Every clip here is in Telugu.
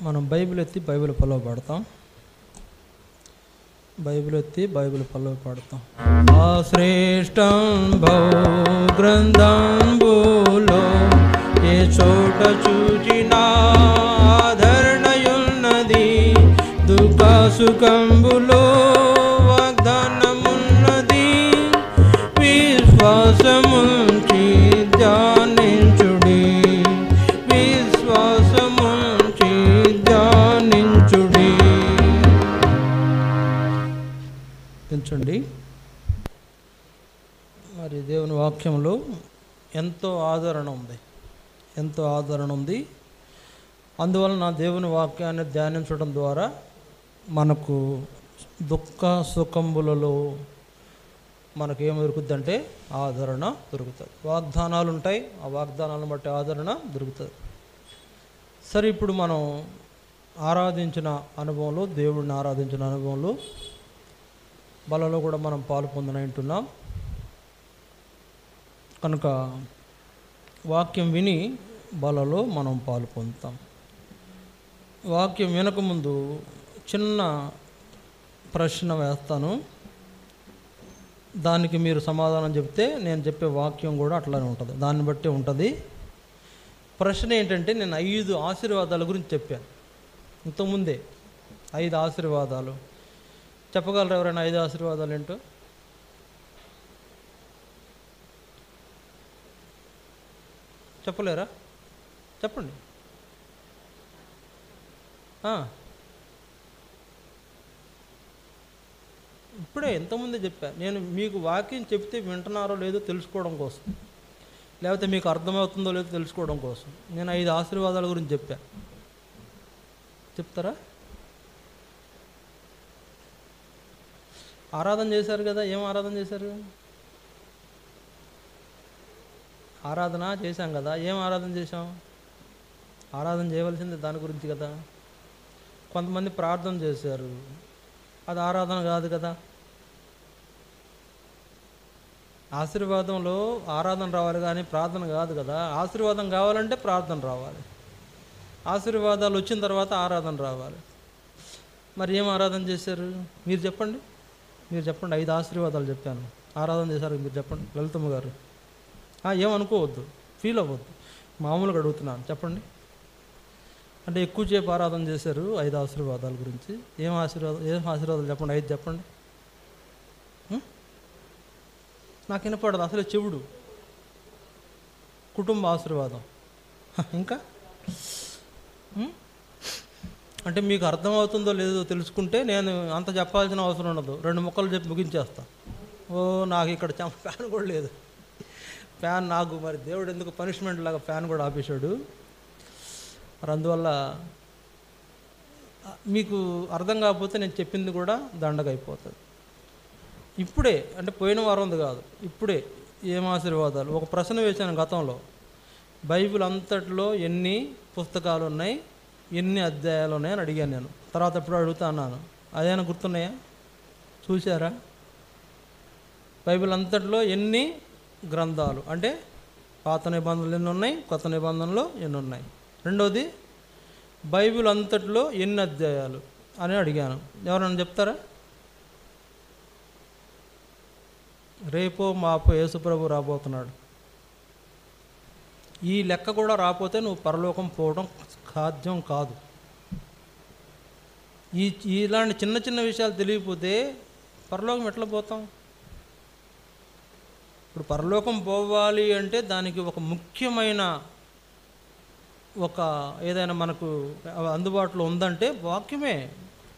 మనం బైబిల్ ఎత్తి బైబిల్ పల్లవ పాడతాం. బైబిల్ ఎత్తి బైబిల్ పల్లవ పాడతాం. ఆ శ్రేష్టం భౌ గ్రంథంబులో ఏ చోట చూచినా ఆదరణయున్నది, దుఃఖ సుఖంబులో వాగ్దానమున్నది. విశ్వాసముంచి ధ్యానించుడి, విశ్వాసముంచి ధ్యానించుడి. పెంచండి. మరి దేవుని వాక్యంలో ఎంతో ఆదరణ ఉంది, ఎంతో ఆదరణ ఉంది. అందువలన దేవుని వాక్యాన్ని ధ్యానించడం ద్వారా మనకు దుఃఖ సుఖంబులలో మనకు ఏం దొరుకుతుందంటే ఆదరణ దొరుకుతుంది. వాగ్దానాలు ఉంటాయి, ఆ వాగ్దానాలను బట్టి ఆదరణ దొరుకుతుంది. సరే, ఇప్పుడు మనం ఆరాధించిన అనుభవంలో, దేవుడిని ఆరాధించిన అనుభవంలో బలలో కూడా మనం పాలు పొందనంటున్నాం కనుక వాక్యం విని బలలో మనం పాలు పొందుతాం. వాక్యం వినకముందు చిన్న ప్రశ్న వేస్తాను, దానికి మీరు సమాధానం చెప్తే నేను చెప్పే వాక్యం కూడా అట్లానే ఉంటుంది, దాన్ని బట్టి ఉంటుంది. ప్రశ్న ఏంటంటే, నేను 5 ఆశీర్వాదాల గురించి చెప్పాను ఇంతకుముందే. 5 ఆశీర్వాదాలు చెప్పగలరు ఎవరైనా? 5 ఆశీర్వాదాలు ఏంటో చెప్పలేరా? చెప్పండి. ఇప్పుడే ఇంతకుముందే చెప్పా. నేను మీకు వాక్యం చెప్తే వింటున్నారో లేదో తెలుసుకోవడం కోసం, లేకపోతే మీకు అర్థమవుతుందో లేదో తెలుసుకోవడం కోసం నేను 5 ఆశీర్వాదాల గురించి చెప్పా. చెప్తారా? ఆరాధన చేశారు కదా, ఏం ఆరాధన చేశారు? ఆరాధన చేశాం కదా, ఏం ఆరాధన చేశాం? ఆరాధన చేయవలసింది దాని గురించి కదా. కొంతమంది ప్రార్థన చేశారు, అది ఆరాధన కాదు కదా. ఆశీర్వాదంలో ఆరాధన రావాలి కానీ ప్రార్థన కాదు కదా. ఆశీర్వాదం కావాలంటే ప్రార్థన రావాలి, ఆశీర్వాదాలు వచ్చిన తర్వాత ఆరాధన రావాలి. మరి ఏం ఆరాధన చేశారు? మీరు చెప్పండి, మీరు చెప్పండి. 5 ఆశీర్వాదాలు చెప్పాను, ఆరాధన చేశారు. మీరు చెప్పండి లలితమ్మ గారు. ఏమనుకోవద్దు, ఫీల్ అవ్వద్దు, మామూలుగా అడుగుతున్నాను, చెప్పండి. అంటే ఎక్కువసేపు ఆరాధన చేశారు 5 ఆశీర్వాదాల గురించి. ఏం ఆశీర్వాదాలు చెప్పండి, 5 చెప్పండి. నాకు వినపడదు అసలు, చెవుడు. కుటుంబ ఆశీర్వాదం, ఇంకా అంటే మీకు అర్థమవుతుందో లేదో తెలుసుకుంటే నేను అంత చెప్పాల్సిన అవసరం ఉండదు, 2 ముక్కలు చెప్పి ముగించేస్తా. నాకు ఇక్కడ ఫ్యాన్ కూడా లేదు, ఫ్యాన్ నాకు మరి దేవుడు ఎందుకు పనిష్మెంట్ లాగా ఫ్యాన్ కూడా ఆపేశాడు. మరి అందువల్ల మీకు అర్థం కాకపోతే నేను చెప్పింది కూడా దండగ అయిపోతుంది. ఇప్పుడే అంటే పోయిన వారం ఉంది కాదు, ఇప్పుడే ఏం ఆశీర్వాదాలు. ఒక ప్రశ్న వేశాను గతంలో, బైబిల్ అంతట్లో ఎన్ని పుస్తకాలు ఉన్నాయి, ఎన్ని అధ్యాయాలు ఉన్నాయని అడిగాను నేను. తర్వాత ఎప్పుడు అడుగుతా అన్నాను, అదేనా గుర్తున్నాయా? చూసారా? బైబిల్ అంతట్లో ఎన్ని గ్రంథాలు అంటే పాత నిబంధనలు ఎన్ని ఉన్నాయి, కొత్త నిబంధనలు ఎన్ని ఉన్నాయి. రెండోది, బైబిల్ అంతట్లో ఎన్ని అధ్యాయాలు అని అడిగాను. ఎవరైనా చెప్తారా? రేపో మాపో యేసుప్రభు రాబోతున్నాడు. ఈ లెక్క కూడా రాకపోతే నువ్వు పరలోకం పోవడం సాధ్యం కాదు. ఇలాంటి చిన్న చిన్న విషయాలు తెలియకపోతే పరలోకం ఎట్లా పోతాం? ఇప్పుడు పరలోకం పోవాలి అంటే దానికి ఒక ముఖ్యమైన ఏదైనా మనకు అందుబాటులో ఉందంటే వాక్యమే.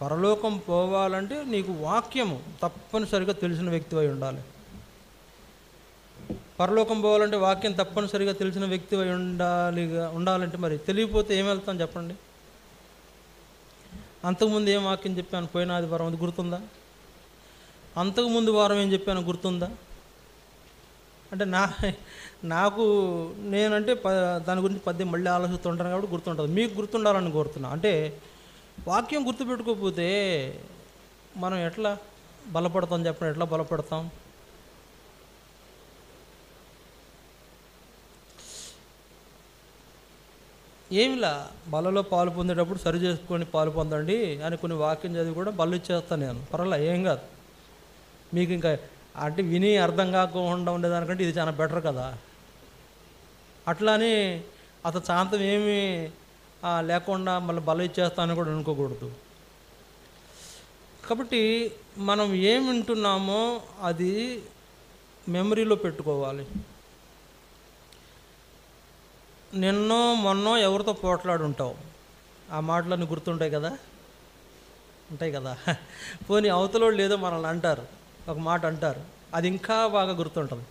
పరలోకం పోవాలంటే నీకు వాక్యము తప్పనిసరిగా తెలిసిన వ్యక్తి అయి ఉండాలి. పరలోకం పోవాలంటే వాక్యం తప్పనిసరిగా తెలిసిన వ్యక్తి అయి ఉండాలంటే మరి తెలియకపోతే ఏం వెళ్తాం చెప్పండి? అంతకుముందు ఏం వాక్యం చెప్పాను పోయిన ఆదివారం, అది గుర్తుందా? అంతకుముందు వారం ఏం చెప్పాను గుర్తుందా? అంటే నాకు నేనంటే దాని గురించి 10 మళ్ళీ ఆలోచిస్తుంటాను కాబట్టి గుర్తుంటుంది. మీకు గుర్తుండాలని కోరుతున్నా. అంటే వాక్యం గుర్తుపెట్టుకోకపోతే మనం ఎట్లా బలపడతాం చెప్పండి? ఎట్లా బలపడతాం? ఏమిలా బలలో పాలు పొందేటప్పుడు సరి చేసుకొని పాలు పొందండి అని కొన్ని వాక్యం చదివి కూడా బళ్ళు ఇచ్చేస్తాను నేను. పర్వాలే, ఏం కాదు. మీకు ఇంకా అంటే విని అర్థం కాకుండా ఉండేదానికంటే ఇది చాలా బెటర్ కదా. అట్లానే అతను శాంతం ఏమీ లేకుండా మళ్ళీ బలం ఇచ్చేస్తానని కూడా అనుకోకూడదు. కాబట్టి మనం ఏమి వింటున్నామో అది మెమరీలో పెట్టుకోవాలి. నిన్నో మొన్నో ఎవరితో పోట్లాడు ఉంటావు, ఆ మాటలన్నీ గుర్తుంటాయి కదా, ఉంటాయి కదా. పోనీ అవతలోళ్ళు లేదో మనల్ని అంటారు, ఒక మాట అంటారు, అది ఇంకా బాగా గుర్తుంటుంది.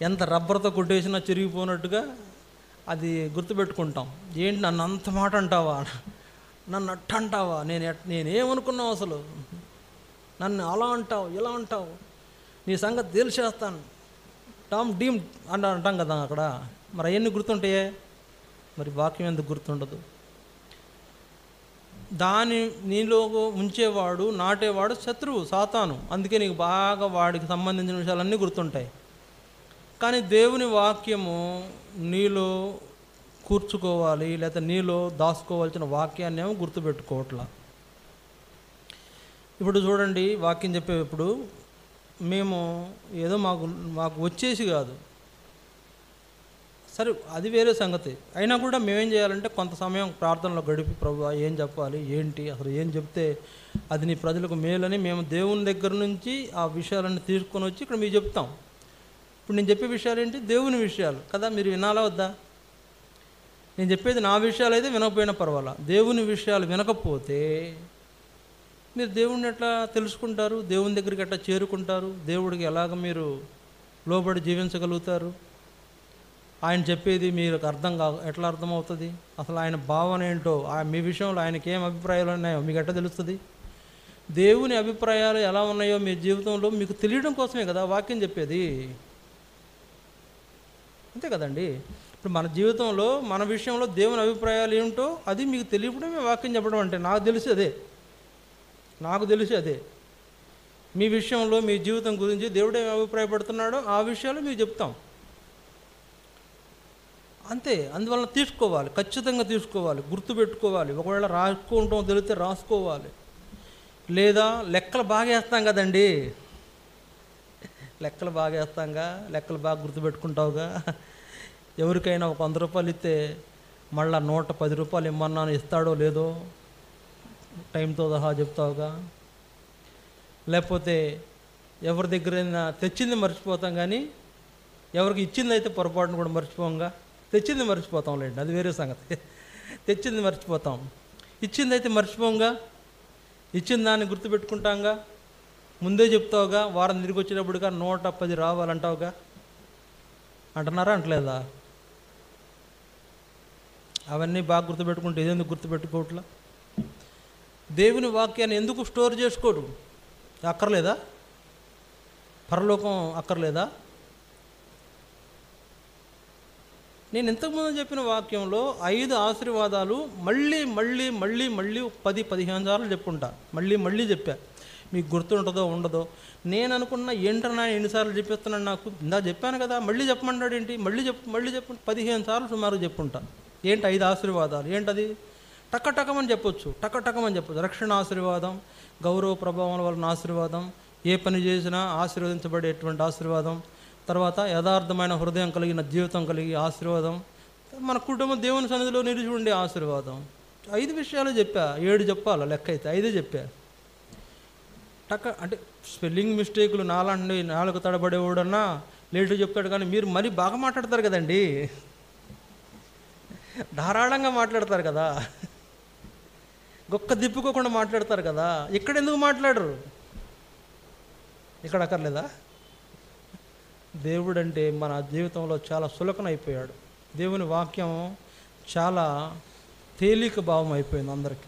ఎంత రబ్బర్తో కొట్టేసినా చిరిగిపోయినట్టుగా అది గుర్తుపెట్టుకుంటాం. ఏంటి నన్ను అంత మాట అంటావా, నన్ను అట్ట అంటావా, నేనేమనుకున్నావు అసలు, నన్ను అలా అంటావు ఇలా అంటావు, నీ సంగతి తెలిసేస్తాను, టామ్ డీమ్ అంటాం కదా అక్కడ. మరి అవన్నీ గుర్తుంటాయే, మరి వాక్యం ఎందుకు గుర్తుండదు? దాని నీలో ఉంచేవాడు నాటేవాడు శత్రువు సాతాను. అందుకే నీకు బాగా వాడికి సంబంధించిన విషయాలన్నీ గుర్తుంటాయి. కానీ దేవుని వాక్యము నీలో కూర్చుకోవాలి, లేదా నీలో దాచుకోవాల్సిన వాక్యాన్ని ఏమో గుర్తుపెట్టుకోవట్లా. ఇప్పుడు చూడండి, వాక్యం చెప్పేటప్పుడు మేము ఏదో మాకు వచ్చేసి కాదు, సరే అది వేరే సంగతి. అయినా కూడా మేమేం చేయాలంటే కొంత సమయం ప్రార్థనలో గడిపి, ప్రభువా ఏం చెప్పాలి, ఏంటి అసలు ఏం చెప్తే అది నీ ప్రజలకు మేలని మేము దేవుని దగ్గర నుంచి ఆ విషయాలన్నీ తీసుకొని వచ్చి ఇక్కడ మీకు చెప్తాం. ఇప్పుడు నేను చెప్పే విషయాలు ఏంటి, దేవుని విషయాలు కదా, మీరు వినాలా వద్దా? నేను చెప్పేది నా విషయాలు అయితే వినకపోయినా పర్వాలా, దేవుని విషయాలు వినకపోతే మీరు దేవుడిని ఎట్లా తెలుసుకుంటారు, దేవుని దగ్గరికి ఎట్లా చేరుకుంటారు, దేవుడికి ఎలాగ మీరు లోబడి జీవించగలుగుతారు? ఆయన చెప్పేది మీకు ఎట్లా అర్థమవుతుంది? అసలు ఆయన భావన ఏంటో, మీ విషయంలో ఆయనకి ఏం అభిప్రాయాలు ఉన్నాయో మీకు ఎట్లా తెలుస్తుంది? దేవుని అభిప్రాయాలు ఎలా ఉన్నాయో మీ జీవితంలో మీకు తెలియడం కోసమే కదా వాక్యం చెప్పేది, అంతే కదండి. ఇప్పుడు మన జీవితంలో మన విషయంలో దేవుని అభిప్రాయాలు ఏమిటో అది మీకు తెలియడమే వాక్యం చెప్పడం అంటే. నాకు తెలిసి అదే మీ విషయంలో మీ జీవితం గురించి దేవుడు ఏమి అభిప్రాయపడుతున్నాడో ఆ విషయాలు మీకు చెప్తాం, అంతే. అందువల్ల తీసుకోవాలి, ఖచ్చితంగా తీసుకోవాలి, గుర్తుపెట్టుకోవాలి. ఒకవేళ రాసుకుంటాం తెలిస్తే రాసుకోవాలి. లేదా లెక్కలు బాగా వేస్తాం కదండి, లెక్కలు బాగా గుర్తుపెట్టుకుంటావుగా. ఎవరికైనా ఒక 100 రూపాయలు ఇస్తే మళ్ళీ 110 రూపాయలు ఇమ్మన్నాను ఇస్తాడో లేదో టైంతో సహా చెప్తావుగా. లేకపోతే ఎవరి దగ్గరైనా తెచ్చింది మర్చిపోతాం, కానీ ఎవరికి ఇచ్చింది అయితే పొరపాటును కూడా మర్చిపోంగా. తెచ్చింది మర్చిపోతాం లేండి, అది వేరే సంగతి. తెచ్చింది మర్చిపోతాం, ఇచ్చింది అయితే మర్చిపోంగా. ఇచ్చిన దాన్ని గుర్తుపెట్టుకుంటాంగా, ముందే చెప్తావుగా. వారం తిరిగి వచ్చేటప్పుడుగా 110 రావాలంటావుగా. అంటున్నారా అంటలేదా? అవన్నీ బాగా గుర్తుపెట్టుకుంటే ఇదేందుకు గుర్తుపెట్టుకోవట్లా? దేవుని వాక్యాన్ని ఎందుకు స్టోర్ చేసుకోడు? అక్కర్లేదా? పరలోకం అక్కర్లేదా? నేను ఇంతకుముందు చెప్పిన వాక్యంలో 5 ఆశీర్వాదాలు మళ్ళీ 10-15 సార్లు చెప్పుంటా, మళ్ళీ చెప్పా. మీకు గుర్తుంటుందో ఉండదో. నేను అనుకున్న ఏంటన్నా ఎన్నిసార్లు చెప్పేస్తున్నాను, నాకు ఇందా చెప్పాను కదా, మళ్ళీ చెప్పమంటాడు ఏంటి, మళ్ళీ చెప్పు 15 సార్లు సుమారు చెప్పుంటా. ఏంటి 5 ఆశీర్వాదాలు? ఏంటది? టకమని చెప్పొచ్చు. రక్షణ ఆశీర్వాదం, గౌరవ ప్రభావం వలన ఆశీర్వాదం, ఏ పని చేసినా ఆశీర్వదించబడేటువంటి ఆశీర్వాదం, తర్వాత యథార్థమైన హృదయం కలిగిన జీవితం కలిగి ఆశీర్వాదం, మన కుటుంబం దేవుని సన్నిధిలో నిలిచి ఉండే ఆశీర్వాదం. 5 విషయాలు చెప్పా. 7 చెప్పాలా లెక్క అయితే, 5 చెప్పా. అంటే స్పెల్లింగ్ మిస్టేకులు నాలుగు 4 తడబడేవాడన్నా లేటు చెప్తాడు, కానీ మీరు మరీ బాగా మాట్లాడతారు కదండి, ధారాళంగా మాట్లాడతారు కదా, గొక్క దిప్పుకోకుండా మాట్లాడతారు కదా. ఇక్కడ ఎందుకు మాట్లాడరు? ఇక్కడ అక్కర్లేదా? దేవుడు అంటే మన జీవితంలో చాలా సులకనైపోయాడు. దేవుని వాక్యం చాలా తేలిక భావం అయిపోయింది అందరికీ.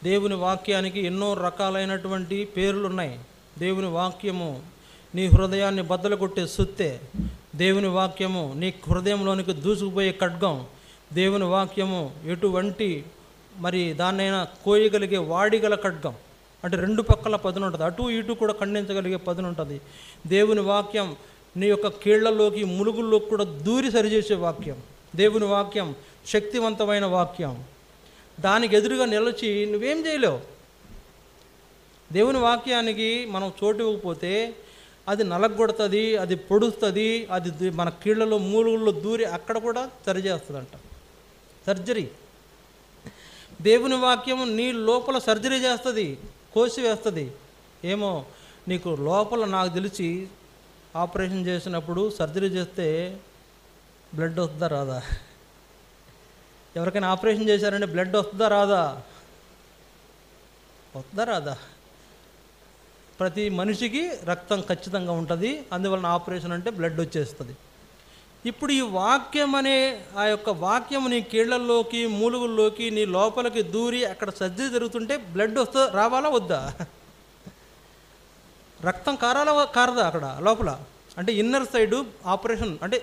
దేవుని వాక్యానికి ఎన్నో రకాలైనటువంటి పేర్లు ఉన్నాయి. దేవుని వాక్యము నీ హృదయాన్ని బద్దలు కొట్టే సుత్తే, దేవుని వాక్యము నీ హృదయంలోనికి దూసుకుపోయే ఖడ్గం, దేవుని వాక్యము ఎటువంటి దాన్నైనా కోయగలిగే వాడిగల ఖడ్గం. అంటే 2 పక్కల పదును ఉంటుంది, అటు ఇటు కూడా ఖండించగలిగే పదును ఉంటుంది. దేవుని వాక్యం నీ యొక్క కీళ్లలోకి ములుగుల్లోకి కూడా దూరి సరిచేసే వాక్యం. దేవుని వాక్యం శక్తివంతమైన వాక్యం. దానికి ఎదురుగా నిలిచి నువ్వేం చేయలేవు. దేవుని వాక్యానికి మనం చోటు ఇవ్వకపోతే అది నలగొడుతుంది, అది పొడుస్తుంది, అది మన కీళ్ళలో మూలుగుల్లో దూరి అక్కడ కూడా సరిచేస్తుందంట. సర్జరీ. దేవుని వాక్యం నీ లోపల సర్జరీ చేస్తుంది, కోసివేస్తుంది. ఏమో నీకు లోపల నాకు తెలిసి ఆపరేషన్ చేసినప్పుడు సర్జరీ చేస్తే బ్లడ్ వస్తుందా రాదా? ఎవరికైనా ఆపరేషన్ చేశారంటే బ్లడ్ వస్తుందా రాదా? వస్తుందా రాదా? ప్రతి మనిషికి రక్తం ఖచ్చితంగా ఉంటుంది. అందువలన ఆపరేషన్ అంటే బ్లడ్ వచ్చేస్తుంది. ఇప్పుడు ఈ వాక్యం అనే ఆ యొక్క వాక్యం నీ కీళ్లల్లోకి మూలుగుల్లోకి నీ లోపలికి దూరి అక్కడ సర్జరీ జరుగుతుంటే బ్లడ్ రావాలా వద్దా? రక్తం కారదా అక్కడ లోపల? అంటే ఇన్నర్ సైడు ఆపరేషన్ అంటే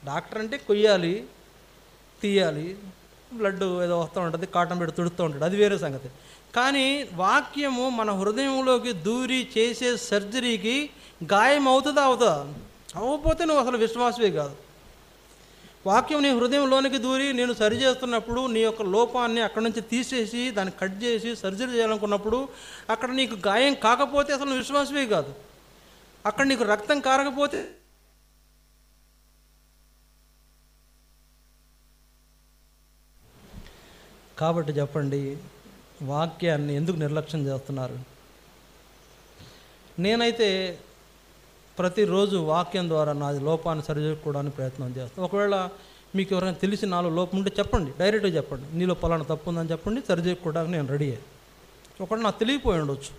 డాక్టర్ అంటే కొయ్యాలి, తీయాలి, బ్లడ్ ఏదో వస్తూ ఉంటుంది, కాటన్ పెట్టి తుడుతూ ఉంటాడు, అది వేరే సంగతి. కానీ వాక్యము మన హృదయంలోకి దూరి చేసే సర్జరీకి గాయం అవుతుందా? అవ్వకపోతే నువ్వు అసలు విశ్వాసవే కాదు. వాక్యం నీ హృదయంలోనికి దూరి నేను సరి చేస్తున్నప్పుడు నీ యొక్క లోపాన్ని అక్కడి నుంచి తీసేసి దాన్ని కట్ చేసి సర్జరీ చేయాలనుకున్నప్పుడు అక్కడ నీకు గాయం కాకపోతే అసలు నువ్వు విశ్వాసవే కాదు. అక్కడ నీకు రక్తం కారకపోతే కాబట్టి చెప్పండి, వాక్యాన్ని ఎందుకు నిర్లక్ష్యం చేస్తున్నారు? నేనైతే ప్రతిరోజు వాక్యం ద్వారా నాది లోపాన్ని సరిచేసుకోవడానికి ప్రయత్నం చేస్తాను. ఒకవేళ మీకు ఎవరైనా తెలిసి నాలో లోపం ఉంటే చెప్పండి, డైరెక్ట్గా చెప్పండి, నీలో పలానా తప్పు ఉందని చెప్పండి, సరిచేసుకోవడానికి నేను రెడీ. ఒకవేళ నాకు తెలియపోయి ఉండొచ్చు,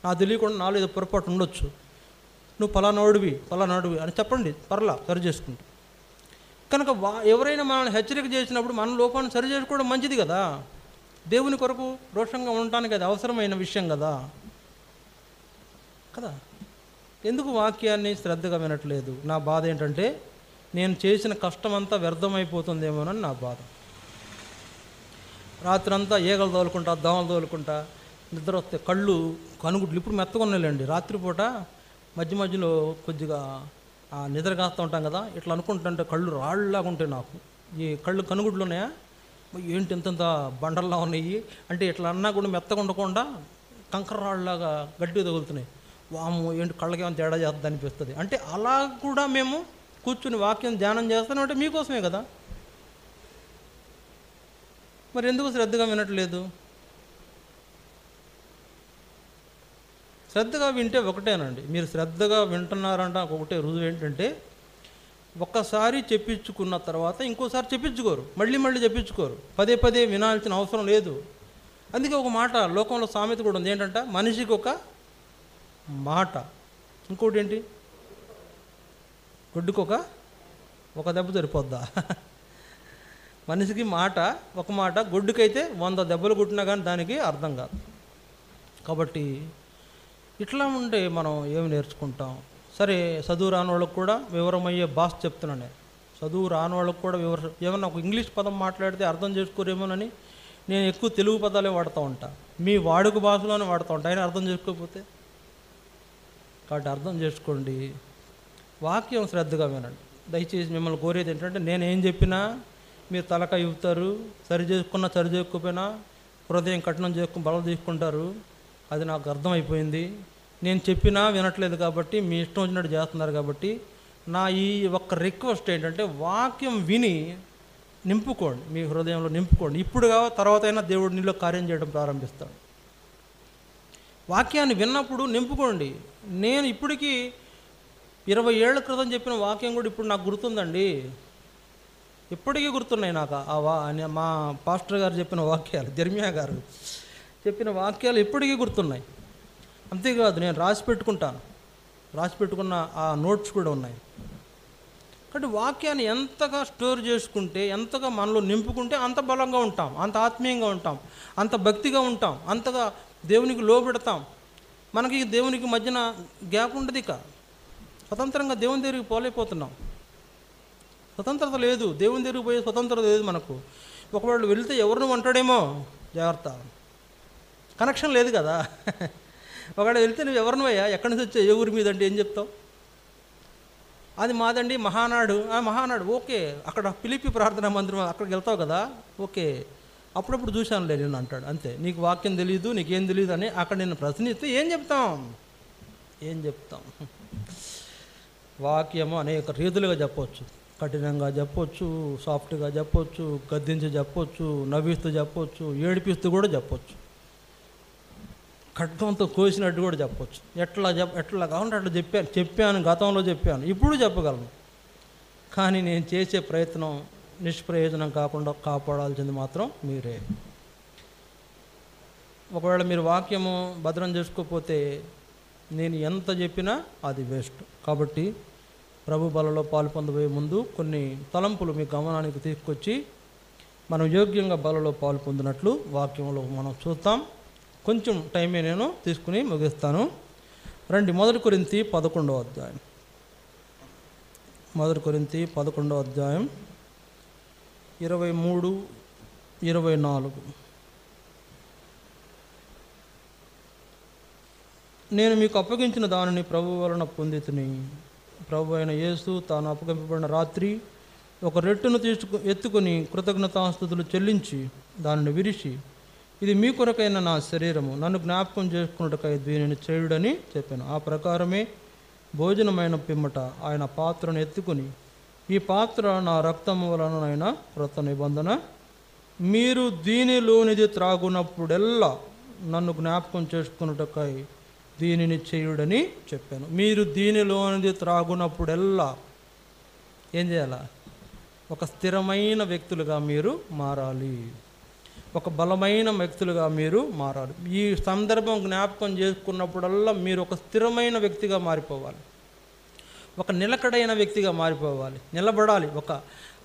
నాకు తెలియకుండా నాలో ఏదో పొరపాటు ఉండొచ్చు, నువ్వు పలానాడివి అని చెప్పండి, పర్లా సరి చేసుకుంటా. కనుక ఎవరైనా మనల్ని హెచ్చరిక చేసినప్పుడు మన లోపాన్ని సరి చేసుకోవడం మంచిది కదా. దేవుని కొరకు రోషంగా ఉండటానికి అది అవసరమైన విషయం కదా. ఎందుకు వాక్యాన్ని శ్రద్ధగా వినట్లేదు? నా బాధ ఏంటంటే నేను చేసిన కష్టమంతా వ్యర్థమైపోతుందేమోనని నా బాధ. రాత్రంతా ఈగలు తోలుకుంటా, దోమలు తోలుకుంటా, నిద్ర వస్తే కనుగుడ్లు ఇప్పుడు మెత్తగా ఉన్నాయండి. రాత్రిపూట మధ్యలో కొద్దిగా నిద్ర కాస్తూ ఉంటాం కదా, ఇట్లా అనుకుంటుంటే కళ్ళు రాళ్ళలాగా ఉంటాయి నాకు. ఈ కనుగుడ్లు ఉన్నాయా ఏంటి ఇంతంత బండల్లా ఉన్నాయి అంటే ఇట్లా అన్నా కూడా మెత్తగా ఉండకుండా కంకర రాళ్ళలాగా గట్టి తగులుతున్నాయి. వాము ఏంటి కళ్ళకి ఏమైనా తేడా చేస్తుంది అనిపిస్తుంది. అంటే అలా కూడా మేము కూర్చుని వాక్యం ధ్యానం చేస్తాను అంటే మీకోసమే కదా. మరి ఎందుకు శ్రద్ధగా వినట్లేదు? శ్రద్ధగా వింటే ఒకటేనండి, మీరు శ్రద్ధగా వింటున్నారంట ఒకటే రుజువు ఏంటంటే ఒక్కసారి చెప్పించుకున్న తర్వాత ఇంకోసారి చెప్పించుకోరు, మళ్ళీ చెప్పించుకోరు, పదే వినాల్సిన అవసరం లేదు. అందుకే ఒక మాట లోకంలో సామెత కూడా ఉంది, ఏంటంటే మనిషికి ఒక మాట, ఇంకోటి ఏంటి, గొడ్డుకు ఒక దెబ్బ సరిపోద్దా? మనిషికి ఒక మాట, గొడ్డుకైతే 100 దెబ్బలు కొట్టినా కానీ దానికి అర్థం కాదు. కాబట్టి ఇట్లా ఉంటే మనం ఏమి నేర్చుకుంటాం? సరే, చదువు రాని వాళ్ళకు కూడా వివరమయ్యే భాష చెప్తున్నాను. చదువు రాని వాళ్ళకు కూడా ఏమన్నా ఒక ఇంగ్లీష్ పదం మాట్లాడితే అర్థం చేసుకోరేమోనని నేను ఎక్కువ తెలుగు పదాలే వాడుతూ ఉంటా, మీ వాడుక భాషలోనే వాడుతూ ఉంటా, అయినా అర్థం చేసుకోకపోతే. కాబట్టి అర్థం చేసుకోండి, వాక్యం శ్రద్ధగా వినండి. దయచేసి మిమ్మల్ని కోరేది ఏంటంటే నేనేం చెప్పినా మీరు తలక ఇవ్వుతారు, సరి చేసుకోకపోయినా హృదయం కఠినం చేసుకుని బలం తీసుకుంటారు. అది నాకు అర్థమైపోయింది. నేను చెప్పినా వినట్లేదు కాబట్టి మీ ఇష్టం వచ్చినట్టు చేస్తున్నారు. కాబట్టి నా ఈ ఒక్క రిక్వెస్ట్ ఏంటంటే వాక్యం విని నింపుకోండి, మీ హృదయంలో నింపుకోండి. ఇప్పుడు తర్వాత అయినా దేవుడు నీలో కార్యం చేయడం ప్రారంభిస్తాడు. వాక్యాన్ని విన్నప్పుడు నింపుకోండి. నేను ఇప్పటికీ 20 ఏళ్ల క్రితం చెప్పిన వాక్యం కూడా ఇప్పుడు నాకు గుర్తుందండి, ఇప్పటికీ గుర్తున్నాయి నాకు. మా పాస్టర్ గారు చెప్పిన వాక్యాలు, జెర్మియా గారు చెప్పిన వాక్యాలు ఇప్పటికీ గుర్తున్నాయి. అంతేకాదు, నేను రాసి పెట్టుకున్న ఆ నోట్స్ కూడా ఉన్నాయి. కాబట్టి వాక్యాన్ని ఎంతగా స్టోర్ చేసుకుంటే, ఎంతగా మనలో నింపుకుంటే అంత బలంగా ఉంటాం, అంత ఆత్మీయంగా ఉంటాం, అంత భక్తిగా ఉంటాం, అంతగా దేవునికి లోబెడతాం. మనకి దేవునికి మధ్యన గ్యాప్ ఉండదు. ఇక స్వతంత్రంగా దేవుని దగ్గరికి పోలేకపోతున్నాం. స్వతంత్రత లేదు, దేవుని దగ్గరికి పోయే స్వతంత్రత లేదు మనకు. ఒకవేళ వెళితే ఎవరిని అంటాడేమో, జాగ్రత్త, కనెక్షన్ లేదు కదా. ఒకవేళ వెళ్తే నువ్వు ఎవరినయ్యా, ఎక్కడి నుంచి వచ్చావు, ఏ ఊరి మీద అంటే ఏం చెప్తావు? అది మాదండి మహానాడు. మహానాడు ఓకే, అక్కడ పిలిపి ప్రార్థనా మందిరం అక్కడికి వెళ్తావు కదా, ఓకే అప్పుడప్పుడు చూశానులే నేను అంటాడు. అంతే, నీకు వాక్యం తెలియదు, నీకేం తెలియదు అని అక్కడ నేను ప్రశ్నిస్తే ఏం చెప్తాం? వాక్యము అనేక రీతులుగా చెప్పొచ్చు. కఠినంగా చెప్పొచ్చు, సాఫ్ట్గా చెప్పొచ్చు, గద్దించి చెప్పొచ్చు, నవ్విస్తూ చెప్పొచ్చు, ఏడిపిస్తూ కూడా చెప్పొచ్చు, ఖడ్గంతో కోసినట్టు కూడా చెప్పొచ్చు. ఎట్లా కావాలంటే అట్లా చెప్పాను, గతంలో చెప్పాను, ఇప్పుడు చెప్పగలను. కానీ నేను చేసే ప్రయత్నం నిష్ప్రయోజనం కాకుండా కాపాడాల్సింది మాత్రం మీరే. ఒకవేళ మీరు వాక్యము భద్రం చేసుకోకపోతే నేను ఎంత చెప్పినా అది వేస్ట్. కాబట్టి ప్రభు బలలో పాలు పొందబోయే ముందు కొన్ని తలంపులు మీ గమనానికి తీసుకొచ్చి మనం యోగ్యంగా బలలో పాలు పొందినట్లు వాక్యంలో మనం చూద్దాం. కొంచెం టైమే నేను తీసుకుని ముగిస్తాను. రండి, 1 కొరింథీ 11వ అధ్యాయం. 1 కొరింథీ 11వ అధ్యాయం 23, 24. నేను మీకు అప్పగించిన దానిని ప్రభు వలన పొందితిని. ప్రభు అయిన యేసు తాను అప్పగింపబడిన రాత్రి ఒక రొట్టెను ఎత్తుకొని కృతజ్ఞతాస్తుతులు చెల్లించి దానిని విరిచి, ఇది మీ కొరకైన నా శరీరము, నన్ను జ్ఞాపకం చేసుకున్నట్టుకై దీనిని చేయుడని చెప్పాను. ఆ ప్రకారమే భోజనమైన పిమ్మట ఆయన పాత్రను ఎత్తుకొని, ఈ పాత్ర నా రక్తము వలనైన క్రొత్త నిబంధన, మీరు దీనిలోనిది త్రాగునప్పుడెల్లా నన్ను జ్ఞాపకం చేసుకున్నట్టుకై దీనిని చేయుడని చెప్పాను. మీరు దీనిలోనిది త్రాగునప్పుడెల్లా ఏం చేయాలా? ఒక స్థిరమైన వ్యక్తులుగా మీరు మారాలి, ఒక బలమైన వ్యక్తులుగా మీరు మారాలి. ఈ సందర్భం జ్ఞాపకం చేసుకున్నప్పుడల్లా మీరు ఒక స్థిరమైన వ్యక్తిగా మారిపోవాలి, ఒక నిలకడైన వ్యక్తిగా మారిపోవాలి, నిలబడాలి,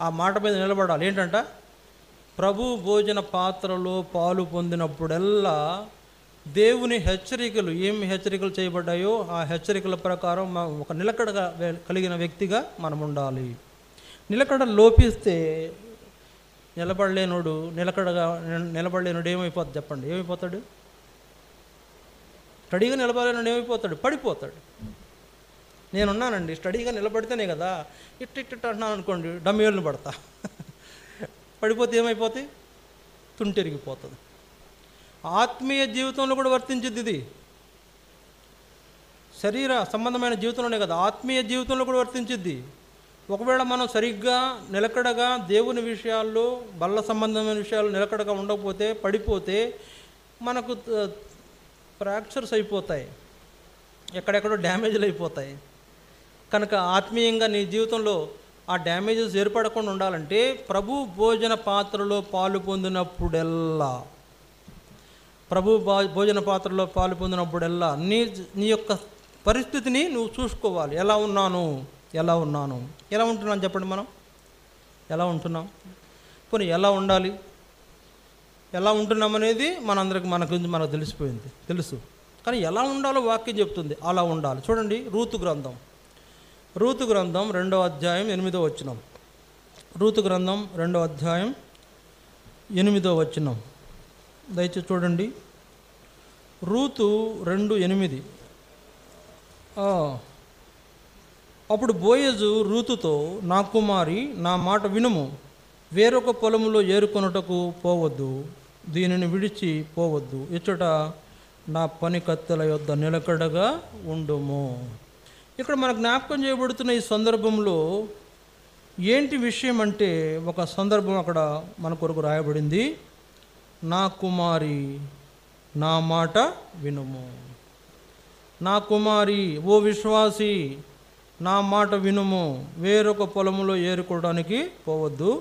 ఆ మాట మీద నిలబడాలి. ఏంటంట? ప్రభు భోజన పాత్రలో పాలు పొందినప్పుడల్లా దేవుని హెచ్చరికలు, ఏమి హెచ్చరికలు చేయబడ్డాయో ఆ హెచ్చరికల ప్రకారం ఒక నిలకడగా కలిగిన వ్యక్తిగా మనం ఉండాలి. నిలకడ లోపిస్తే నిలబడలేనుడు ఏమైపోతుంది చెప్పండి? ఏమైపోతాడు? స్టడీగా నిలబడలేనుడు ఏమైపోతాడు? పడిపోతాడు. నేనున్నానండి, స్టడీగా నిలబడితేనే కదా, ఇట్ట అంటున్నాను అనుకోండి, డమ్మీలను పడతా. పడిపోతే ఏమైపోతాయి? తుంటెరిగిపోతుంది. ఆత్మీయ జీవితంలో కూడా వర్తించింది ఇది. శరీర సంబంధమైన జీవితంలోనే కదా, ఆత్మీయ జీవితంలో కూడా వర్తించిద్ది. ఒకవేళ మనం సరిగ్గా నిలకడగా దేవుని విషయాల్లో, బల్ల సంబంధమైన విషయాలు నిలకడగా ఉండకపోతే, పడిపోతే మనకు ఫ్రాక్చర్స్ అయిపోతాయి, ఎక్కడెక్కడో డ్యామేజ్లు అయిపోతాయి. కనుక ఆత్మీయంగా నీ జీవితంలో ఆ డ్యామేజెస్ ఏర్పడకుండా ఉండాలంటే ప్రభు భోజన పాత్రలో పాలు పొందినప్పుడెల్లా భోజన పాత్రలో పాలు పొందినప్పుడల్లా నీ యొక్క పరిస్థితిని నువ్వు చూసుకోవాలి. ఎలా ఉన్నాను? ఎలా ఉంటున్నాను చెప్పండి. మనం ఎలా ఉంటున్నాం? పోనీ ఎలా ఉండాలి? ఎలా ఉంటున్నాం అనేది మనకు తెలిసిపోయింది, తెలుసు. కానీ ఎలా ఉండాలో వాక్యం చెప్తుంది, అలా ఉండాలి. చూడండి, రూతు గ్రంథం 2వ అధ్యాయం 8వ వచనం. రూతు గ్రంథం 2వ అధ్యాయం 8వ వచనం దయచేసి చూడండి. రూతు 2:8. అప్పుడు బోయజు రూతుతో, నా కుమారి, నా మాట వినుము, వేరొక పొలములో ఏరుకొనుటకు పోవద్దు, దీనిని విడిచి పోవద్దు, ఇచ్చట నా పని కత్తెల యొద్ద నిలకడగా ఉండుము. ఇక్కడ మన జ్ఞాపకం చేయబడుతున్న ఈ సందర్భంలో ఏంటి విషయం అంటే, ఒక సందర్భం అక్కడ మన కొరకు రాయబడింది. నా కుమారి, నా మాట వినుము. నా కుమారి, ఓ విశ్వాసి, నా మాట వినుము, వేరొక పొలములో ఏరుకోవడానికి పోవద్దు,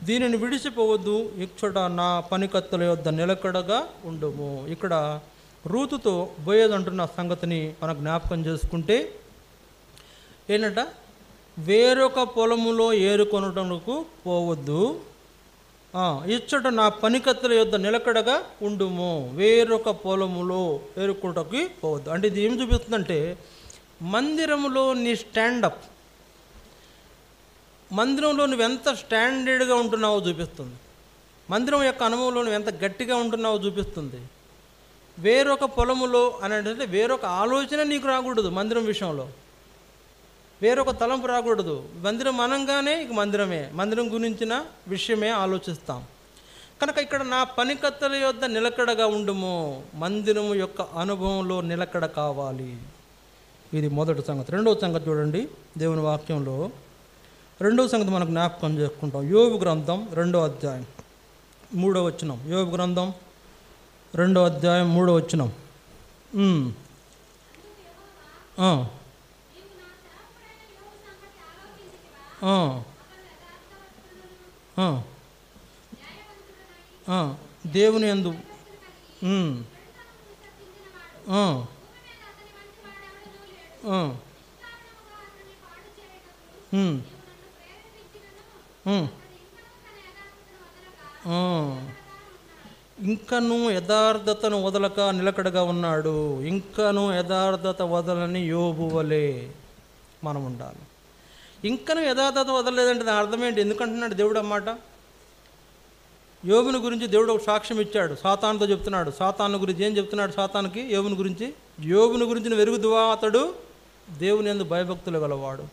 దీనిని విడిచిపోవద్దు, ఇచ్చట నా పనికత్తెల యొద్ద నిలకడగా ఉండుము. ఇక్కడ రూతుతో బోయజు అంటున్న సంగతిని మనం జ్ఞాపకం చేసుకుంటే ఏంటంట? వేరొక పొలములో ఏరుకొనటకు పోవద్దు, ఇచ్చట నా పనికత్తెల యొద్ద నిలకడగా ఉండుము, వేరొక పొలములో ఏరుకోవటానికి పోవద్దు. అంటే ఇది ఏం చూపిస్తుందంటే, మందిరంలో నీ స్టాండప్, మందిరంలో నువ్వు ఎంత స్టాండర్డ్గా ఉంటున్నావో చూపిస్తుంది. మందిరం యొక్క అనుభవంలో నువ్వు ఎంత గట్టిగా ఉంటున్నావో చూపిస్తుంది. వేరొక పొలములో అని అంటే వేరొక ఆలోచన నీకు రాకూడదు మందిరం విషయంలో. వేరొక తలంపు రాకూడదు. మందిరం అనగానే ఇక మందిరమే, మందిరం గురించిన విషయమే ఆలోచిస్తాం. కనుక ఇక్కడ నా పనికత్తెల యొద్ద నిలకడగా ఉండుము, మందిరము యొక్క అనుభవంలో నిలకడ కావాలి. ఇది మొదటి సంగతి. రెండవ సంగతి చూడండి, దేవుని వాక్యంలో రెండవ సంగతి మనకు జ్ఞాపకం చేసుకుంటాం. యోబు గ్రంథం 2వ అధ్యాయం 3వ వచనం. యోబు గ్రంథం 2వ అధ్యాయం 3వ వచనం. దేవుని యందు ఇంకను యథార్థతను వదలక నిలకడగా ఉన్నాడు. ఇంకను యథార్థత వదలని యోబు వలె మనం ఉండాలి. ఇంకను యథార్థత వదలలేదంటే దాని అర్థం ఏంటి? ఎందుకంటున్నాడు దేవుడు అన్నమాట? యోబుని గురించి దేవుడు ఒక సాక్ష్యం ఇచ్చాడు, సాతానుతో చెప్తున్నాడు. సాతాను గురించి ఏం చెప్తున్నాడు? సాతానుకి యోబుని గురించి, యోబుని గురించి వెరుగుదువా, అతడు దేవుని యందు భయభక్తులు గలవాడు,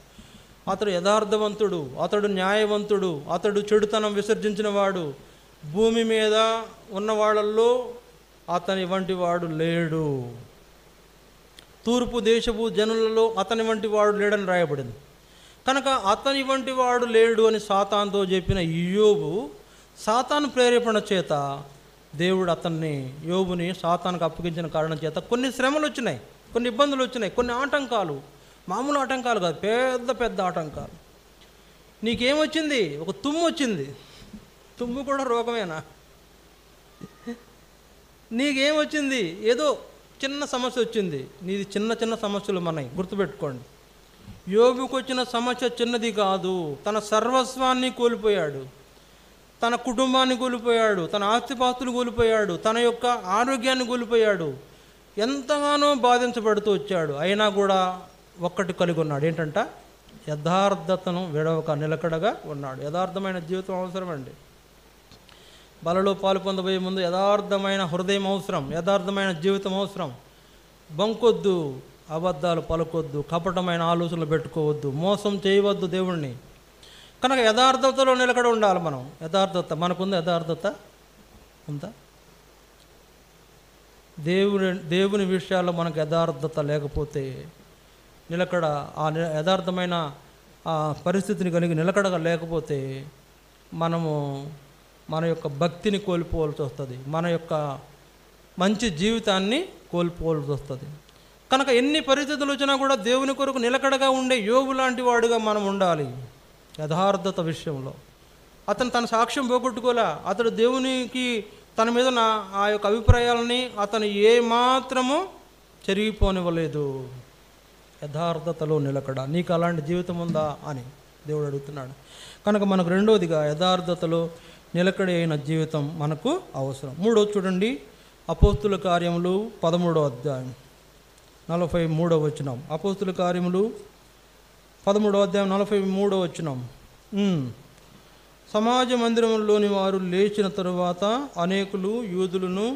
అతడు యథార్థవంతుడు, అతడు న్యాయవంతుడు, అతడు చెడుతనం విసర్జించిన వాడు, భూమి మీద ఉన్న వాళ్ళల్లో అతని వంటి వాడు లేడు, తూర్పు దేశపు జనులలో అతని వంటి వాడు లేడని రాయబడింది. కనుక అతని వంటి వాడు లేడు అని సాతానుతో చెప్పిన యోబు, సాతాను ప్రేరేపణ చేత దేవుడు అతన్ని, యోబుని సాతానుకు అప్పగించిన కారణం చేత కొన్ని శ్రమలు వచ్చినాయి, కొన్ని ఇబ్బందులు వచ్చినాయి, కొన్ని ఆటంకాలు, మామూలు ఆటంకాలు కాదు, పెద్ద పెద్ద ఆటంకాలు. నీకేమొచ్చింది? ఒక తుమ్ము వచ్చింది. తుమ్ము కూడా రోగమేనా? నీకేమొచ్చింది? ఏదో చిన్న సమస్య వచ్చింది. నీది చిన్న చిన్న సమస్యలు మనవి, గుర్తుపెట్టుకోండి. యోబుకు వచ్చిన సమస్య చిన్నది కాదు. తన సర్వస్వాన్ని కోల్పోయాడు, తన కుటుంబాన్ని కోల్పోయాడు, తన ఆస్తిపాస్తులు కోల్పోయాడు, తన యొక్క ఆరోగ్యాన్ని కోల్పోయాడు, ఎంతగానో బాధించబడుతూ వచ్చాడు. అయినా కూడా ఒక్కటి కలిగి ఉన్నాడు, ఏంటంట? యథార్థతను విడవక నిలకడగా ఉన్నాడు. యథార్థమైన జీవితం అవసరమండి. బలలో పాలు పొందబోయే ముందు యథార్థమైన హృదయం అవసరం, యథార్థమైన జీవితం అవసరం. బంకొద్దు, అబద్ధాలు పలకొద్దు, కపటమైన ఆలోచనలు పెట్టుకోవద్దు, మోసం చేయవద్దు దేవుణ్ణి. కనుక యథార్థతలో నిలకడ ఉండాలి మనం. యథార్థత మనకుందా? యథార్థత ఉందా? దేవుని విషయాల్లో మనకు యథార్థత లేకపోతే, నిలకడ, ఆ యథార్థమైన ఆ పరిస్థితిని కలిగి నిలకడగా లేకపోతే మనము మన యొక్క భక్తిని కోల్పోవాల్సి వస్తుంది, మన యొక్క మంచి జీవితాన్ని కోల్పోవాల్సి వస్తుంది. కనుక ఎన్ని పరిస్థితులు వచ్చినా కూడా దేవుని కొరకు నిలకడగా ఉండే యోబు లాంటి వాడుగా మనం ఉండాలి. యథార్థత విషయంలో అతను తన సాక్ష్యం పోగొట్టుకోలే. అతడు దేవునికి తన మీద ఆ యొక్క అభిప్రాయాలని అతను ఏమాత్రము చెరిగిపోనివ్వలేదు. యథార్థతలో నిలకడ. నీకు అలాంటి జీవితం ఉందా అని దేవుడు అడుగుతున్నాడు. కనుక మనకు రెండవదిగా యథార్థతలో నిలకడ అయిన జీవితం మనకు అవసరం. మూడోది చూడండి, అపోస్తుల కార్యములు 13వ అధ్యాయం 43వ వచనం. అపోస్తుల కార్యములు 13వ అధ్యాయం 43వ వచనం. సమాజ మందిరంలోని వారు లేచిన తరువాత అనేకులు యూదులను,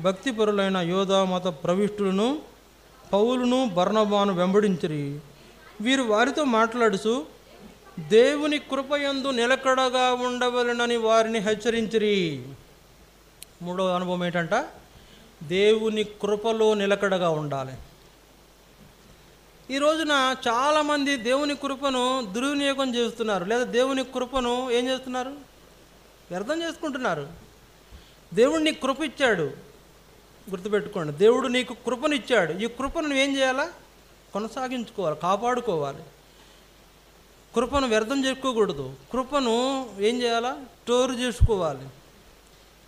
భక్తిపరులైన యోధా మత ప్రవిష్టులను పౌలును బర్నబాను వెంబడించిరి. వీరు వారితో మాట్లాడుచు దేవుని కృపయందు నిలకడగా ఉండవలెనని వారిని హెచ్చరించిరి. మూడవ అనుభవం ఏంటంట? దేవుని కృపలో నిలకడగా ఉండాలి. ఈ రోజున చాలామంది దేవుని కృపను దుర్వినియోగం చేస్తున్నారు, లేదా దేవుని కృపను ఏం చేస్తున్నారు? వ్యర్థం చేసుకుంటున్నారు. దేవుడు నీకు కృప ఇచ్చాడు, గుర్తుపెట్టుకోండి. దేవుడు నీకు కృపనిచ్చాడు. ఈ కృపను నువ్వేం చేయాలా? కొనసాగించుకోవాలి, కాపాడుకోవాలి. కృపను వ్యర్థం చేసుకోకూడదు. కృపను ఏం చేయాలా? స్టోర్ చేసుకోవాలి.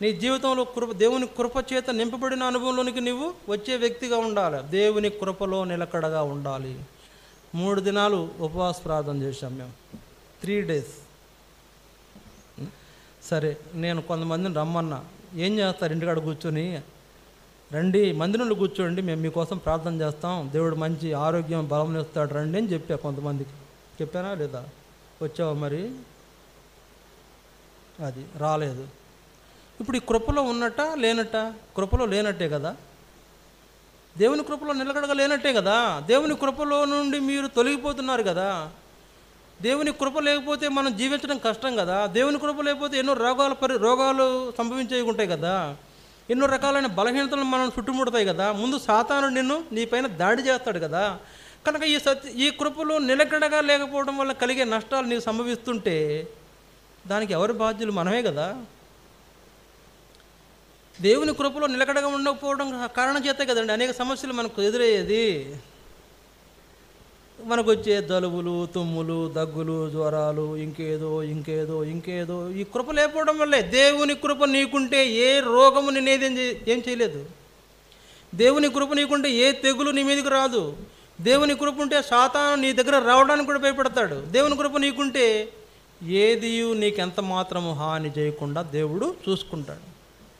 నీ జీవితంలో దేవుని కృప చేత నింపబడిన అనుభవంలోనికి నువ్వు వచ్చే వ్యక్తిగా ఉండాలి. దేవుని కృపలో నిలకడగా ఉండాలి. 3 దినాలు ఉపవాస ప్రార్థన చేశాం మేము, 3 days. సరే, నేను కొంతమందిని రమ్మన్నా. ఏం చేస్తారు? ఇంటికాడ కూర్చొని, రండి మందిరంలో కూర్చోండి, మేము మీకోసం ప్రార్థన చేస్తాం, దేవుడు మంచి ఆరోగ్యం బలం ఇస్తాడు, రండి అని చెప్పా. కొంతమందికి చెప్పానా లేదా? వచ్చావా మరి? అది రాలేదు. ఇప్పుడు ఈ కృపలో ఉన్నట్ట లేనట్ట? కృపలో లేనట్టే కదా. దేవుని కృపలో నిలకడగలేనట్టే కదా. దేవుని కృపలో నుండి మీరు తొలగిపోతున్నారు కదా. దేవుని కృప లేకపోతే మనం జీవించడం కష్టం కదా. దేవుని కృప లేకపోతే ఎన్నో రోగాలు సంభవించేవి ఉంటాయి కదా. ఎన్నో రకాలైన బలహీనతలు మనం చుట్టుముడతాయి కదా. ముందు సాతానుడు నీ పైన దాడి చేస్తాడు కదా. కనుక ఈ కృపలో నిలకడగా లేకపోవడం వల్ల కలిగే నష్టాలు నీకు సంభవిస్తుంటే దానికి ఎవరి బాధ్యులు? మనమే కదా. దేవుని కృపలో నిలకడగా ఉండకపోవడం కారణం చేస్తే కదండి అనేక సమస్యలు మనకు ఎదురయ్యేది. మనకు వచ్చే జలుబులు, తుమ్ములు, దగ్గులు, జ్వరాలు, ఇంకేదో ఈ కృప లేకపోవడం వల్లే. దేవుని కృప నీకుంటే ఏ రోగము ఏం చేయలేదు. దేవుని కృప నీకుంటే ఏ తెగులు నీ మీదకి రాదు. దేవుని కృప ఉంటే సాతాను నీ దగ్గర రావడానికి కూడా భయపడతాడు. దేవుని కృప నీకుంటే ఏది నీకెంత మాత్రము హాని చేయకుండా దేవుడు చూసుకుంటాడు.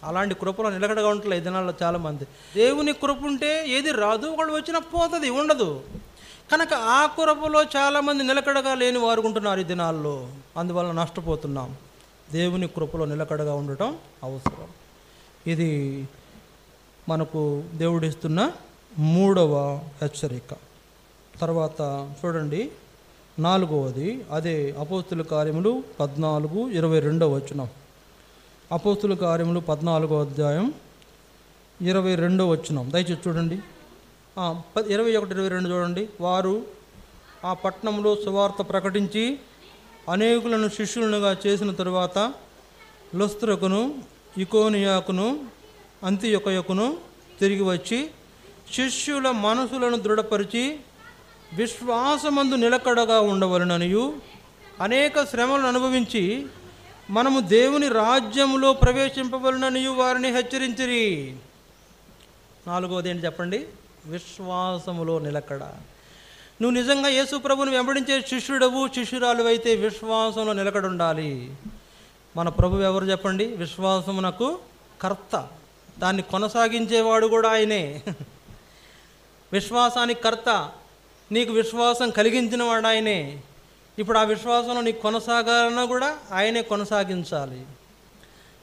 అలాంటి కృపలో నిలకడగా ఉంటలే ఈ దినాల్లో చాలామంది. దేవుని కృప ఉంటే ఏది రాదు, వాళ్ళు వచ్చినా పోతుంది, ఉండదు. కనుక ఆ కృపలో చాలామంది నిలకడగా లేని వారు ఉంటున్నారు ఈ దినాల్లో. అందువల్ల నష్టపోతున్నాం. దేవుని కృపలో నిలకడగా ఉండటం అవసరం. ఇది మనకు దేవుడిస్తున్న 3వ హెచ్చరిక. తర్వాత చూడండి 4వది, అదే అపోస్తుల కార్యములు 14:22 వచనం. అపోస్తుల కార్యములు 14వ అధ్యాయం 22వ వచనం దయచేసి చూడండి. 21-22 చూడండి. వారు ఆ పట్టణంలో సువార్త ప్రకటించి అనేకులను శిష్యులనుగా చేసిన తరువాత లుస్త్రకును, ఇకోనియాకును, అంతియొకయకును తిరిగి వచ్చి శిష్యుల మనసులను దృఢపరిచి విశ్వాసమందు నిలకడగా ఉండవలననియు అనేక శ్రమలను అనుభవించి మనము దేవుని రాజ్యములో ప్రవేశింపవలననియు వారిని హెచ్చరించిరి. 4వది ఏంటి చెప్పండి? విశ్వాసములో నిలకడ. నువ్వు నిజంగా యేసు ప్రభువుని వెంబడించే శిష్యురాలు అయితే విశ్వాసంలో నిలకడ ఉండాలి. మన ప్రభువు ఎవరు చెప్పండి? విశ్వాసమునకు కర్త, దాన్ని కొనసాగించేవాడు కూడా ఆయనే. విశ్వాసానికి కర్త, నీకు విశ్వాసం కలిగించిన వాడు ఆయనే. ఇప్పుడు ఆ విశ్వాసంలో నీకు కొనసాగాలన్నా కూడా ఆయనే కొనసాగించాలి.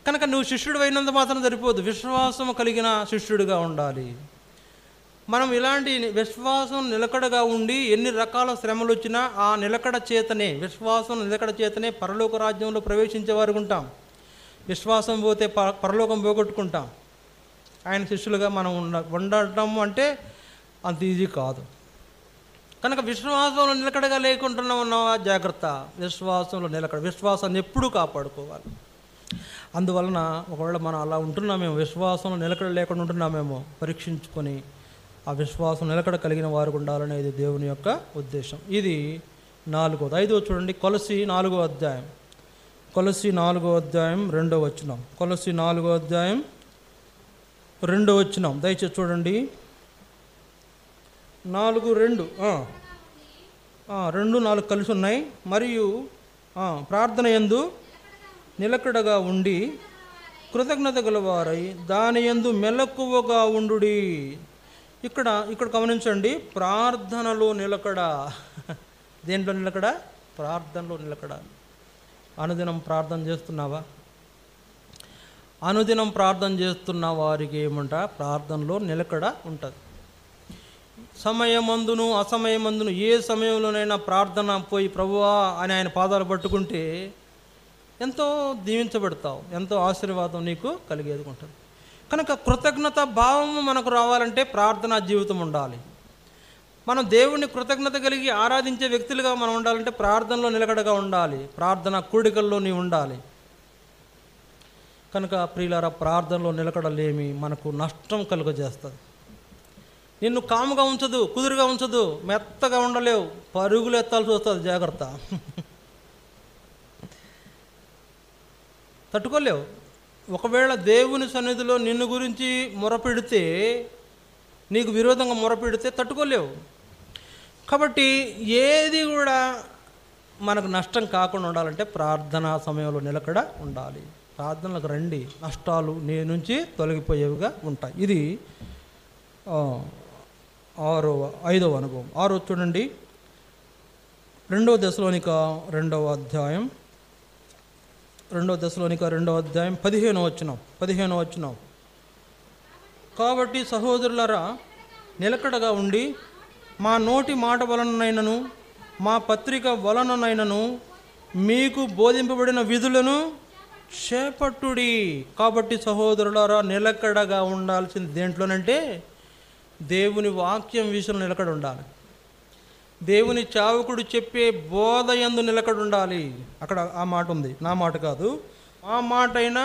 కనుక నువ్వు శిష్యుడు అయినంత మాత్రం సరిపోదు, విశ్వాసం కలిగిన శిష్యుడిగా ఉండాలి. మనం ఇలాంటి విశ్వాసం నిలకడగా ఉండి ఎన్ని రకాల శ్రమలు వచ్చినా ఆ నిలకడ చేతనే, విశ్వాసం నిలకడ చేతనే పరలోక రాజ్యంలో ప్రవేశించే వారు ఉంటాం. విశ్వాసం పోతే పరలోకం పోగొట్టుకుంటాం. ఆయన శిష్యులుగా మనం ఉండటం అంటే అంత ఈజీ కాదు. కనుక విశ్వాసంలో నిలకడగా లేకుండా ఉన్నావా? జాగ్రత్త. విశ్వాసంలో నిలకడ, విశ్వాసాన్ని ఎప్పుడూ కాపాడుకోవాలి. అందువలన ఒకవేళ మనం అలా ఉంటున్నామేమో, విశ్వాసంలో నిలకడ లేకుండా ఉంటున్నామేమో పరీక్షించుకొని ఆ విశ్వాసం నిలకడ కలిగిన వారు ఉండాలనేది దేవుని యొక్క ఉద్దేశం. ఇది 4వది. 5వ చూడండి, కొలస్సీ 4వ అధ్యాయం. కొలస్సీ 4వ అధ్యాయం 2వ వచనం. కొలస్సీ 4వ అధ్యాయం 2వ వచనం దయచేసి చూడండి. 4:2 2-4 కలిసి ఉన్నాయి. మరియు ప్రార్థన యందు నిలకడగా ఉండి కృతజ్ఞత గలవారై దాని యందు మెలకువగా ఉండుడి. ఇక్కడ గమనించండి, ప్రార్థనలో నిలకడ. దేంట్లో నిలకడ? ప్రార్థనలో నిలకడ. అనుదినం ప్రార్థన చేస్తున్నావా? అనుదినం ప్రార్థన చేస్తున్న వారికి ఏమంట? ప్రార్థనలో నిలకడ ఉంటుంది. సమయమందును అసమయమందును ఏ సమయంలోనైనా ప్రార్థన పోయి ప్రభువా అని ఆయన పాదాలు పట్టుకుంటే ఎంతో దీవించబడతావు, ఎంతో ఆశీర్వాదం నీకు కలిగేది ఉంటుంది. కనుక కృతజ్ఞత భావం మనకు రావాలంటే ప్రార్థనా జీవితం ఉండాలి. మనం దేవుణ్ణి కృతజ్ఞత కలిగి ఆరాధించే వ్యక్తులుగా మనం ఉండాలంటే ప్రార్థనలో నిలకడగా ఉండాలి. ప్రార్థన కూడికల్లో నీవు ఉండాలి. కనుక ప్రియులారా, ప్రార్థనలో నిలకడలేమి మనకు నష్టం కలుగజేస్తుంది. నిన్ను కాముగా ఉంచదు, కుదురుగా ఉంచదు, మెత్తగా ఉండలేవు, పరుగులు ఎత్తాల్సి వస్తుంది. జాగ్రత్త. తట్టుకోలేవు. ఒకవేళ దేవుని సన్నిధిలో నిన్ను గురించి మొరపెడితే, నీకు విరోధంగా మొరపెడితే తట్టుకోలేవు. కాబట్టి ఏది కూడా మనకు నష్టం కాకుండా ఉండాలంటే ప్రార్థనా సమయంలో నిలకడ ఉండాలి. ప్రార్థనలకు రండి, నష్టాలు నీ నుంచి తొలగిపోయేవిగా ఉంటాయి. ఇది 5వ అనుభవం. 6వ చూడండి, 2వ దశలోనిక 2వ అధ్యాయం 15వ వచనం. కాబట్టి సహోదరులారా, నిలకడగా ఉండి మా నోటి మాట వలననైనను మా పత్రిక వలననైనను మీకు బోధింపబడిన విధులను చేపట్టుడి. కాబట్టి సహోదరులారా, నిలకడగా ఉండాల్సింది దేంట్లోనంటే దేవుని వాక్యం విషయంలో నిలకడ ఉండాలి. దేవుని చావకుడు చెప్పే బోధ యందు నిలకడ ఉండాలి. అక్కడ ఆ మాట ఉంది, నా మాట కాదు. ఆ మాట అయినా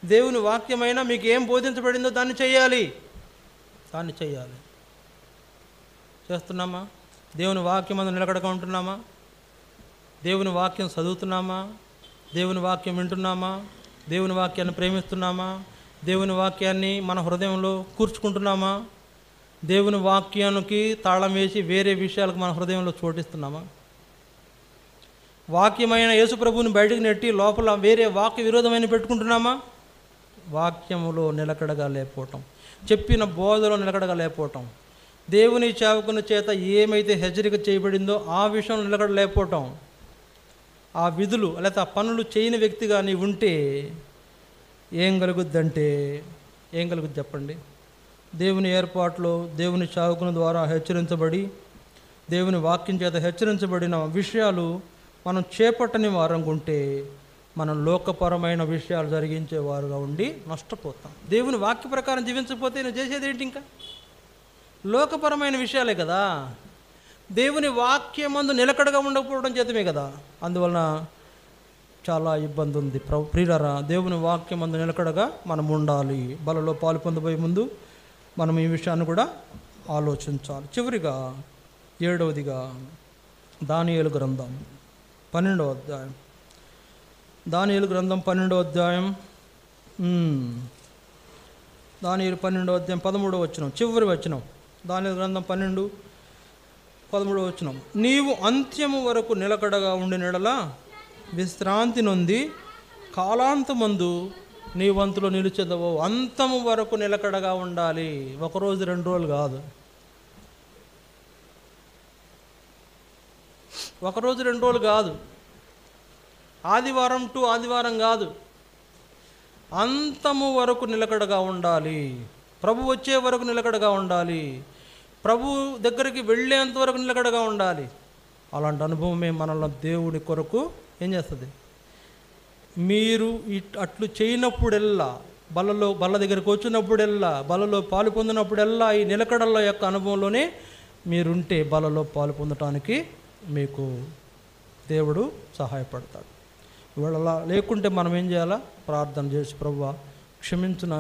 దేవుని వాక్యమైనా మీకు ఏం బోధించబడిందో దాన్ని చేయాలి. చేస్తున్నామా? దేవుని వాక్యం అందు నిలకడగా ఉంటున్నామా? దేవుని వాక్యం చదువుతున్నామా? దేవుని వాక్యం వింటున్నామా? దేవుని వాక్యాన్ని ప్రేమిస్తున్నామా? దేవుని వాక్యాన్ని మన హృదయంలో కూర్చుకుంటున్నామా? దేవుని వాక్యానికి తాళం వేసి వేరే విషయాలకు మన హృదయంలో చోటిస్తున్నామా? వాక్యమైన యేసుప్రభుని బయటకు నెట్టి లోపల వేరే వాక్య విరోధమైన పెట్టుకుంటున్నామా? వాక్యములో నిలకడగా లేకపోవటం, చెప్పిన బోధలో నిలకడగా లేకపోవటం, దేవుని సేవకుని చేత ఏమైతే హెచ్చరిక చేయబడిందో ఆ విషయంలో నిలకడ లేకపోవటం, ఆ విధులు లేకపోతే ఆ పనులు చేయని వ్యక్తిగా నీవు ఉంటే ఏం కలుగుద్దంటే ఏం కలుగుద్ది చెప్పండి? దేవుని ఏర్పాట్లో దేవుని సేవకుని ద్వారా హెచ్చరించబడి దేవుని వాక్యం చేత హెచ్చరించబడిన విషయాలు మనం చేపట్టని వారంగా ఉంటే మనం లోకపరమైన విషయాలు జరిగించేవారుగా ఉండి నష్టపోతాం. దేవుని వాక్య ప్రకారం జీవించకపోతే నేను చేసేది ఏంటి? ఇంకా లోకపరమైన విషయాలే కదా. దేవుని వాక్యమందు నిలకడగా ఉండకపోవడం చేతమే కదా. అందువలన చాలా ఇబ్బంది ఉంది. ప్రియులారా, దేవుని వాక్యమందు నిలకడగా మనం ఉండాలి. బలలో పాలు పొందబోయే ముందు మనం ఈ విషయాన్ని కూడా ఆలోచించాలి. చివరిగా 7వదిగా దానియేలు గ్రంథం 12వ అధ్యాయం. దానియేలు గ్రంథం 12వ అధ్యాయం, దానియేలు 12వ అధ్యాయం 13వ వచనం, చివరి వచనం. దానియేలు గ్రంథం 12:13 వచనం. నీవు అంత్యము వరకు నిలకడగా ఉండిన యెడల విశ్రాంతి నొంది కాలాంతమందు నీ వంతులో నిలిచెదవు. అంతము వరకు నిలకడగా ఉండాలి. 1 రోజు 2 రోజులు కాదు, 1 రోజు 2 రోజులు కాదు, ఆదివారం టు ఆదివారం కాదు, అంతము వరకు నిలకడగా ఉండాలి. ప్రభు వచ్చే వరకు నిలకడగా ఉండాలి. ప్రభు దగ్గరికి వెళ్ళేంత వరకు నిలకడగా ఉండాలి. అలాంటి అనుభవమే మనల్ని దేవుడి కొరకు ఏం చేస్తుంది? మీరు అట్లు చేయనప్పుడెల్లా, బల్ల దగ్గరికి వచ్చినప్పుడెల్లా, బలలో పాలు పొందినప్పుడెల్లా ఈ నిలకడల యొక్క అనుభవంలోనే మీరుంటే బలలో పాలు పొందటానికి మీకు దేవుడు సహాయపడతాడు. ఇవాళ అలా లేకుంటే మనం ఏం చేయాలా? ప్రార్థన చేసి ప్రభువా క్షమించిన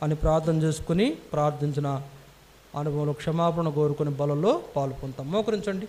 అని ప్రార్థన చేసుకుని ప్రార్థించిన అనుభవంలో క్షమాపణ కోరుకుని బలలో పాలు పొందుతాం. మోకరించండి.